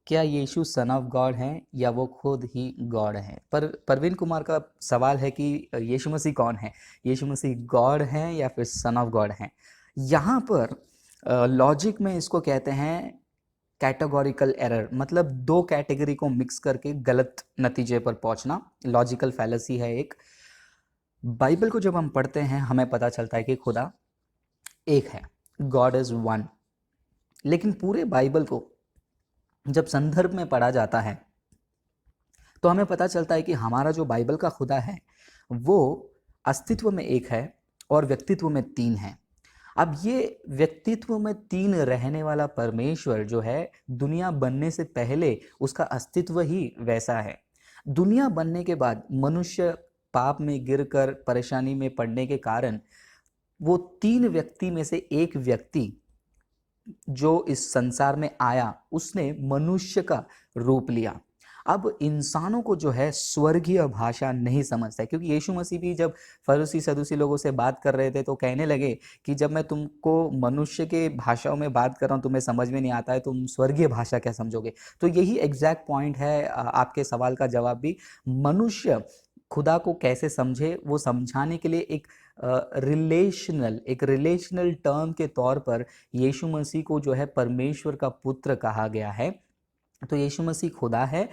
क्या यीशु son of God हैं या वो खुद ही गॉड हैं? पर परवीन कुमार का सवाल है कि यीशु मसीह कौन है? यीशु मसीह गॉड हैं या फिर सन ऑफ गॉड हैं? यहाँ पर लॉजिक में इसको कहते हैं कैटेगोरिकल एरर, मतलब दो कैटेगरी को मिक्स करके गलत नतीजे पर पहुंचना। लॉजिकल फैलेसी है एक। बाइबल को जब हम पढ़ते हैं हमें पता चलता है कि खुदा एक है, गॉड इज वन। लेकिन पूरे बाइबल को जब संदर्भ में पढ़ा जाता है तो हमें पता चलता है कि हमारा जो बाइबल का खुदा है वो अस्तित्व में एक है और व्यक्तित्व में तीन है। अब ये व्यक्तित्व में तीन रहने वाला परमेश्वर जो है, दुनिया बनने से पहले उसका अस्तित्व ही वैसा है। दुनिया बनने के बाद मनुष्य पाप में गिरकर परेशानी में पड़ने के कारण वो तीन व्यक्ति में से एक व्यक्ति जो इस संसार में आया, उसने मनुष्य का रूप लिया। अब इंसानों को जो है स्वर्गीय भाषा नहीं समझता है, क्योंकि यीशु मसीह भी जब फरीसी सदूसी लोगों से बात कर रहे थे तो कहने लगे कि जब मैं तुमको मनुष्य के भाषाओं में बात कर रहा हूँ, तुम्हें समझ में नहीं आता है, तुम स्वर्गीय भाषा क्या समझोगे? तो यही एग्जैक्ट पॉइंट है आपके सवाल का जवाब भी। मनुष्य खुदा को कैसे समझे, वो समझाने के लिए एक रिलेशनल टर्म के तौर पर यीशु मसीह को जो है परमेश्वर का पुत्र कहा गया है। तो यीशु मसीह खुदा है,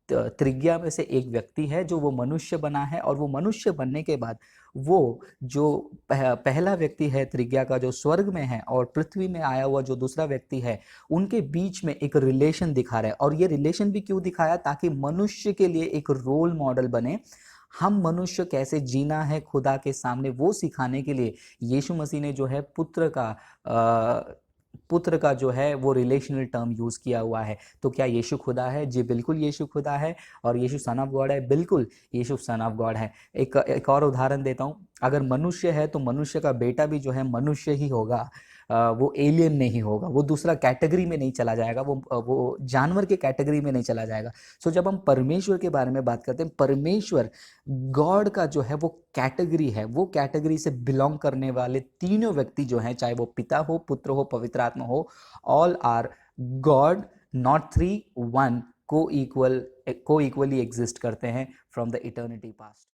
त्रिज्ञा में से एक व्यक्ति है जो वो मनुष्य बना है, और वो मनुष्य बनने के बाद वो जो पहला व्यक्ति है त्रिज्ञा का, जो स्वर्ग में है, और पृथ्वी में आया हुआ जो दूसरा व्यक्ति है, उनके बीच में एक रिलेशन दिखा रहा है। और ये रिलेशन भी क्यों दिखाया? ताकि मनुष्य के लिए एक रोल मॉडल बने। हम मनुष्य कैसे जीना है खुदा के सामने, वो सिखाने के लिए यीशु मसीह ने जो है पुत्र का जो है वो रिलेशनल टर्म यूज किया हुआ है। तो क्या यीशु खुदा है? जी बिल्कुल यीशु खुदा है। और यीशु सन ऑफ गॉड है? बिल्कुल यीशु सन ऑफ गॉड है। एक और उदाहरण देता हूँ। अगर मनुष्य है तो मनुष्य का बेटा भी जो है मनुष्य ही होगा। वो एलियन नहीं होगा, वो दूसरा कैटेगरी में नहीं चला जाएगा, वो जानवर के कैटेगरी में नहीं चला जाएगा। सो जब हम परमेश्वर के बारे में बात करते हैं, परमेश्वर गॉड का जो है वो कैटेगरी है, वो कैटेगरी से बिलोंग करने वाले तीनों व्यक्ति जो हैं, चाहे वो पिता हो, पुत्र हो, पवित्र आत्मा हो, all are God, not three, one, coequally exist करते हैं फ्रॉम द इटर्निटी पास्ट।